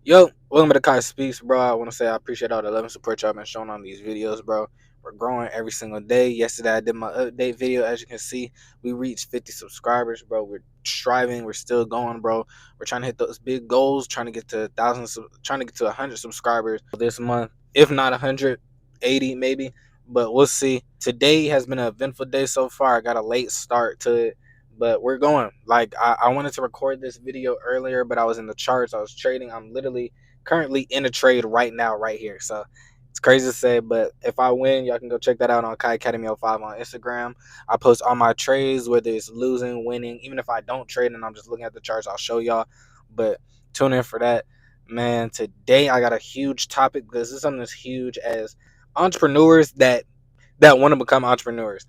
Yo, welcome to the Kai Speaks, bro. I want to say I appreciate all the love and support y'all been showing on these videos, bro. We're growing every single day. Yesterday, I did my update video. As you can see, we reached 50 subscribers, bro. We're striving. We're still going, bro. We're trying to hit those big goals, trying to get to 1,000, trying to get to 100 subscribers this month, if not 180, maybe. But we'll see. Today has been an eventful day so far. I got a late start to it, but we're going. Like I wanted to record this video earlier, but I was in the charts. I was trading. I'm literally currently in a trade right now, right here. So it's crazy to say, but if I win, y'all can go check that out on Kai Academy 05 on Instagram. I post all my trades, whether it's losing, winning. Even if I don't trade and I'm just looking at the charts, I'll show y'all. But tune in for that. Man, today I got a huge topic because this is something as huge as entrepreneurs that want to become entrepreneurs.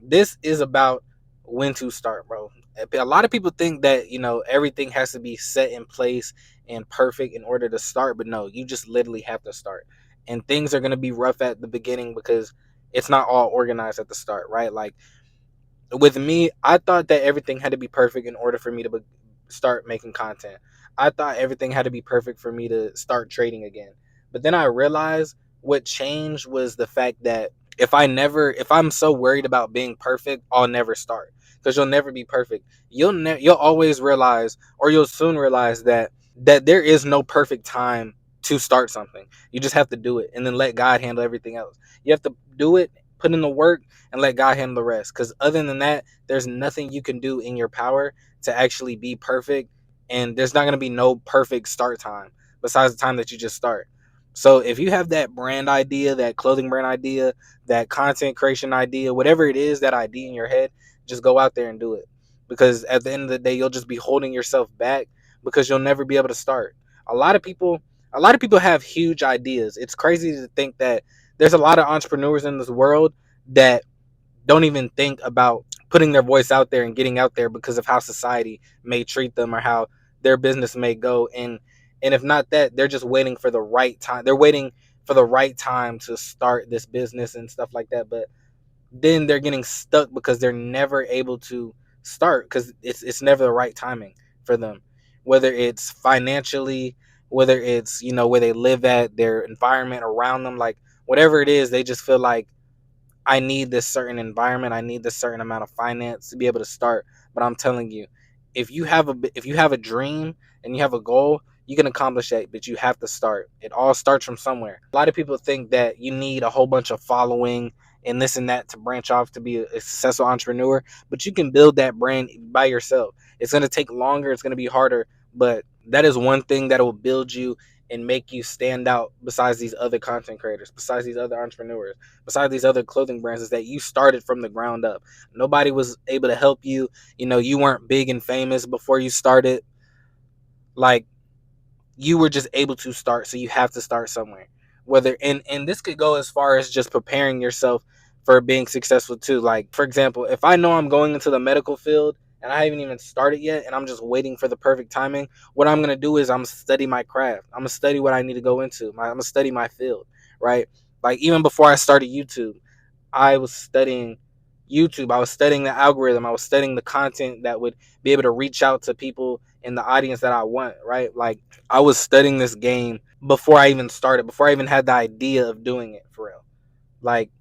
This is about when to start, bro. A lot of people think that, everything has to be set in place and perfect in order to start, but no, you just literally have to start. And things are going to be rough at the beginning because it's not all organized at the start, right? Like with me, I thought that everything had to be perfect in order for me to start making content. I thought everything had to be perfect for me to start trading again. But then I realized what changed was the fact that if I'm so worried about being perfect, I'll never start because you'll never be perfect. You'll always realize, or you'll soon realize that there is no perfect time to start something. You just have to do it and then let God handle everything else. You have to do it, put in the work, and let God handle the rest. Because other than that, there's nothing you can do in your power to actually be perfect, and there's not going to be no perfect start time besides the time that you just start. So if you have that brand idea, that clothing brand idea, that content creation idea, whatever it is, that idea in your head, just go out there and do it. Because at the end of the day, you'll just be holding yourself back because you'll never be able to start. A lot of people, a lot of people have huge ideas. It's crazy to think that there's a lot of entrepreneurs in this world that don't even think about putting their voice out there and getting out there because of how society may treat them or how their business may go. And if not that, they're just waiting for the right time. They're waiting for the right time to start this business and stuff like that. But then they're getting stuck because they're never able to start because it's never the right timing for them, whether it's financially, whether it's where they live at, their environment around them, like whatever it is, they just feel like I need this certain environment, I need this certain amount of finance to be able to start. But I'm telling you, if you have a dream and you have a goal, you can accomplish that, but you have to start. It all starts from somewhere. A lot of people think that you need a whole bunch of following and this and that to branch off to be a successful entrepreneur, but you can build that brand by yourself. It's going to take longer, it's going to be harder, but that is one thing that will build you and make you stand out besides these other content creators, besides these other entrepreneurs, besides these other clothing brands, is that you started from the ground up. Nobody was able to help you. You weren't big and famous before you started. Like, you were just able to start, so you have to start somewhere. Whether and this could go as far as just preparing yourself for being successful too. Like, for example, if I know I'm going into the medical field and I haven't even started yet and I'm just waiting for the perfect timing, what I'm gonna do is I'm gonna study my craft. I'm gonna study what I need to go into. I'm gonna study my field, right? Like, even before I started YouTube, I was studying YouTube. I was studying the algorithm. I was studying the content that would be able to reach out to people in the audience that I want, right? Like, I was studying this game before I even started, before I even had the idea of doing it for real. Like,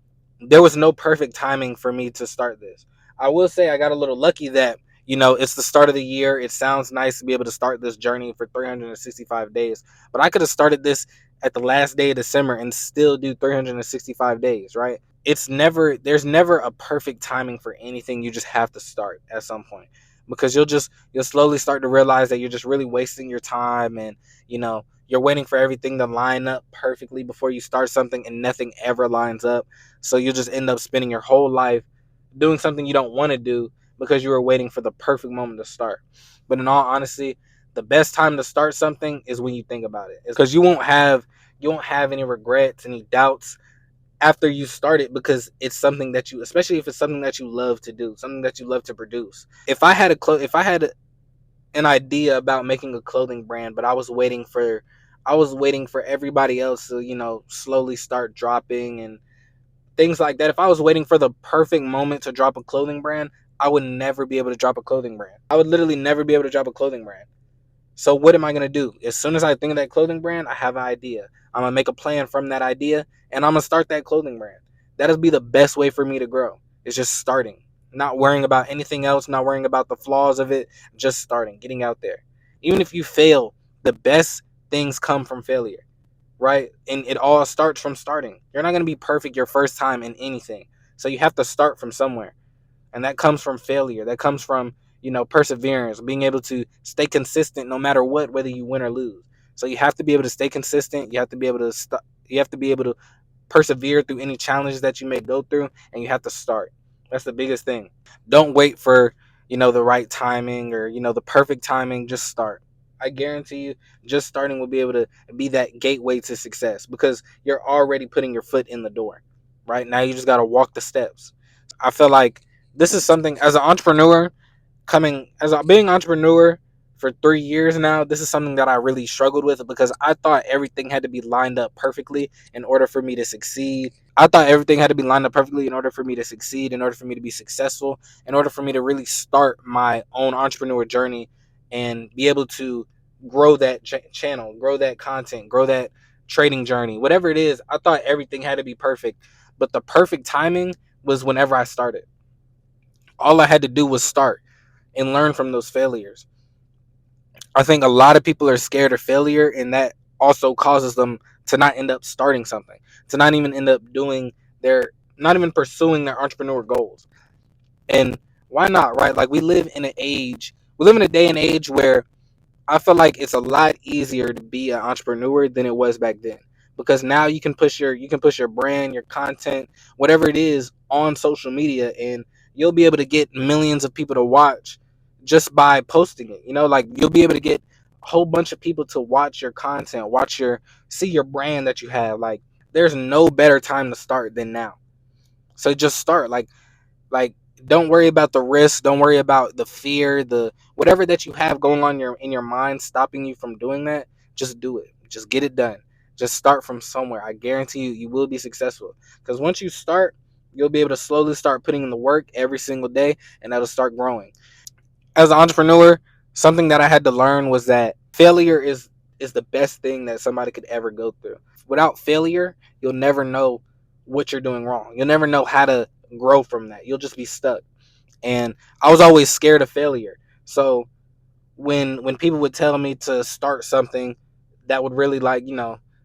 there was no perfect timing for me to start this. I will say I got a little lucky that, it's the start of the year. It sounds nice to be able to start this journey for 365 days, but I could have started this at the last day of December and still do 365 days, right? There's never a perfect timing for anything. You just have to start at some point because you'll slowly start to realize that you're just really wasting your time, and you're waiting for everything to line up perfectly before you start something, and nothing ever lines up. So you'll just end up spending your whole life doing something you don't want to do because you were waiting for the perfect moment to start. But in all honesty, the best time to start something is when you think about it, because you won't have any regrets, any doubts after you start it, because it's something that you, especially if it's something that you love to do, something that you love to produce. If I had an idea about making a clothing brand, but I was waiting for everybody else to, slowly start dropping and things like that. If I was waiting for the perfect moment to drop a clothing brand, I would never be able to drop a clothing brand. I would literally never be able to drop a clothing brand. So what am I gonna do? As soon as I think of that clothing brand, I have an idea. I'm gonna make a plan from that idea, and I'm gonna start that clothing brand. That'll be the best way for me to grow. It's just starting, not worrying about anything else, not worrying about the flaws of it. Just starting, getting out there. Even if you fail, the best things come from failure, right? And it all starts from starting. You're not gonna be perfect your first time in anything, so you have to start from somewhere, and that comes from failure. That comes from perseverance, being able to stay consistent no matter what, whether you win or lose. So you have to be able to stay consistent. You have to be able to you have to be able to persevere through any challenges that you may go through, and you have to start. That's the biggest thing. Don't wait for the right timing or the perfect timing. Just start. I guarantee you, just starting will be able to be that gateway to success, because you're already putting your foot in the door. Right now, you just got to walk the steps. I feel like this is something, as an entrepreneur, being an entrepreneur for 3 years now, this is something that I really struggled with, because I thought everything had to be lined up perfectly in order for me to succeed. I thought everything had to be lined up perfectly in order for me to succeed, in order for me to be successful, in order for me to really start my own entrepreneur journey and be able to grow that channel, grow that content, grow that trading journey, whatever it is. I thought everything had to be perfect, but the perfect timing was whenever I started. All I had to do was start and learn from those failures. I think a lot of people are scared of failure, and that also causes them to not end up starting something, to not even end up not even pursuing their entrepreneur goals. And why not, right? Like, we live in a day and age where I feel like it's a lot easier to be an entrepreneur than it was back then, because now you can push your brand, your content, whatever it is, on social media, and you'll be able to get millions of people to watch just by posting it. Like, you'll be able to get a whole bunch of people to watch your content, see your brand that you have. Like, there's no better time to start than now. So just start. Like, don't worry about the risk, don't worry about the fear, the whatever that you have going on in your mind stopping you from doing that. Just do it. Just get it done. Just start from somewhere. I guarantee you will be successful, because once you start, you'll be able to slowly start putting in the work every single day, and that'll start growing. As an entrepreneur, something that I had to learn was that failure is the best thing that somebody could ever go through. Without failure, you'll never know what you're doing wrong. You'll never know how to grow from that. You'll just be stuck. And I was always scared of failure. So when people would tell me to start something that would really, like,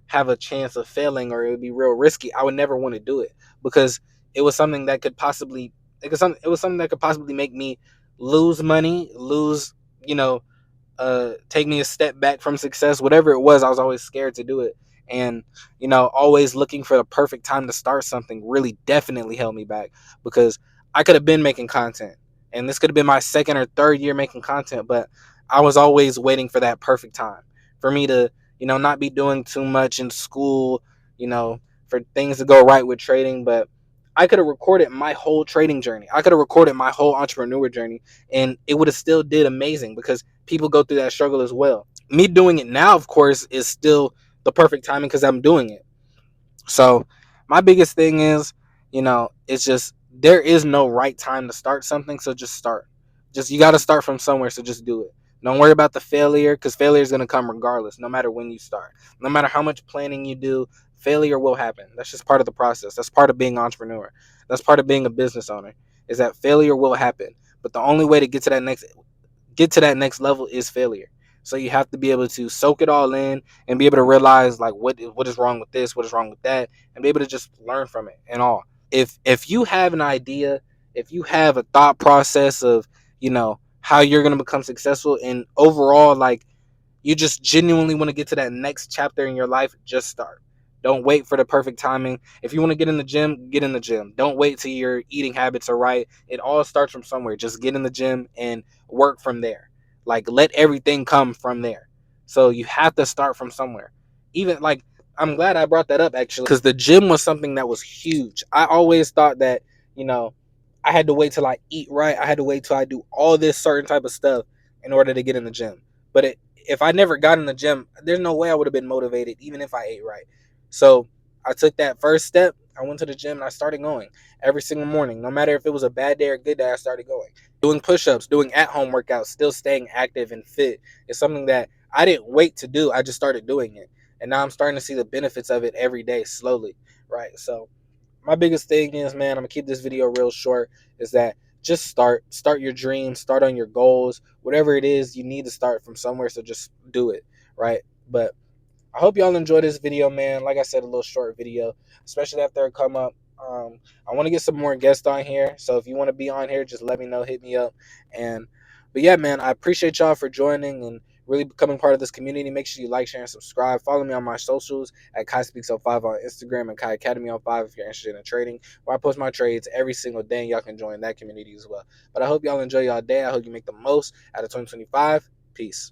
have a chance of failing, or it would be real risky, I would never want to do it, because it was something that could possibly make me lose money, you know take me a step back from success. Whatever it was, I was always scared to do it. And always looking for the perfect time to start something really definitely held me back, because I could have been making content, and this could have been my second or third year making content, but I was always waiting for that perfect time for me to not be doing too much in school, you know for things to go right with trading. But I could have recorded my whole trading journey, I could have recorded my whole entrepreneur journey, and it would have still did amazing, because people go through that struggle as well. Me doing it now, of course, is still the perfect timing, because I'm doing it. So my biggest thing is, it's just, there is no right time to start something. So just start. Just, you got to start from somewhere. So just do it. Don't worry about the failure, because failure is going to come regardless, no matter when you start. No matter how much planning you do, failure will happen. That's just part of the process. That's part of being an entrepreneur. That's part of being a business owner, is that failure will happen. But the only way to get to that next level is failure. So you have to be able to soak it all in, and be able to realize, like, what is wrong with this, what is wrong with that, and be able to just learn from it and all. If you have an idea, if you have a thought process of how you're going to become successful, and overall, like, you just genuinely want to get to that next chapter in your life, just start. Don't wait for the perfect timing. If you want to get in the gym, get in the gym. Don't wait till your eating habits are right. It all starts from somewhere. Just get in the gym and work from there. Like, let everything come from there. So you have to start from somewhere. Even, like, I'm glad I brought that up, actually, because the gym was something that was huge. I always thought that, you know, I had to wait till I eat right. I had to wait till I do all this certain type of stuff in order to get in the gym. But if I never got in the gym, there's no way I would have been motivated, even if I ate right. So I took that first step. I went to the gym and I started going every single morning. No matter if it was a bad day or a good day, I started going. Doing push ups, doing at home workouts, still staying active and fit is something that I didn't wait to do. I just started doing it, and now I'm starting to see the benefits of it every day, slowly, right? So my biggest thing is, man, I'm gonna keep this video real short, is that just start your dreams, start on your goals, whatever it is, you need to start from somewhere, so just do it, right? But I hope y'all enjoy this video, man. Like I said, a little short video, especially after it come up. I want to get some more guests on here, so if you want to be on here, just let me know, hit me up. And but yeah, man, I appreciate y'all for joining and really becoming part of this community. Make sure you like, share, and subscribe. Follow me on my socials at Kai Speaks 05 on Instagram and Kai Academy 05 if you're interested in trading, where I post my trades every single day, and y'all can join that community as well. But I hope y'all enjoy y'all day. I hope you make the most out of 2025. Peace.